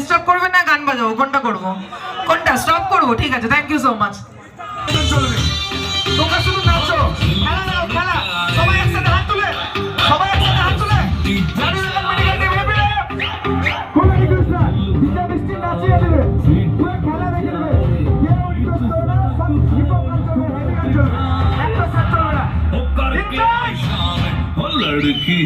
Stop করবে না গান বাজাবো, কোনটা করবো? কোনটা স্টপ করবো? ঠিক আছে, থ্যাংক ইউ সো মাচ। চলবে, তোমরা শুধু নাচো, খেলা নাও, খেলা। সবাই একসাথে হাত তুলে, সবাই একসাথে হাত তুলে। জানি না মেডিকেল টিম হেপি রে। কোন রিকোয়েস্ট দিতে বৃষ্টি নাচিয়ে দিবে, পুরো খেলা দেখে দেবে। কেউ রিকোয়েস্ট করে না, সব হিপ হপ গান চলবে, হেভি গান চলবে, একটা সেট চলবে না। लड़की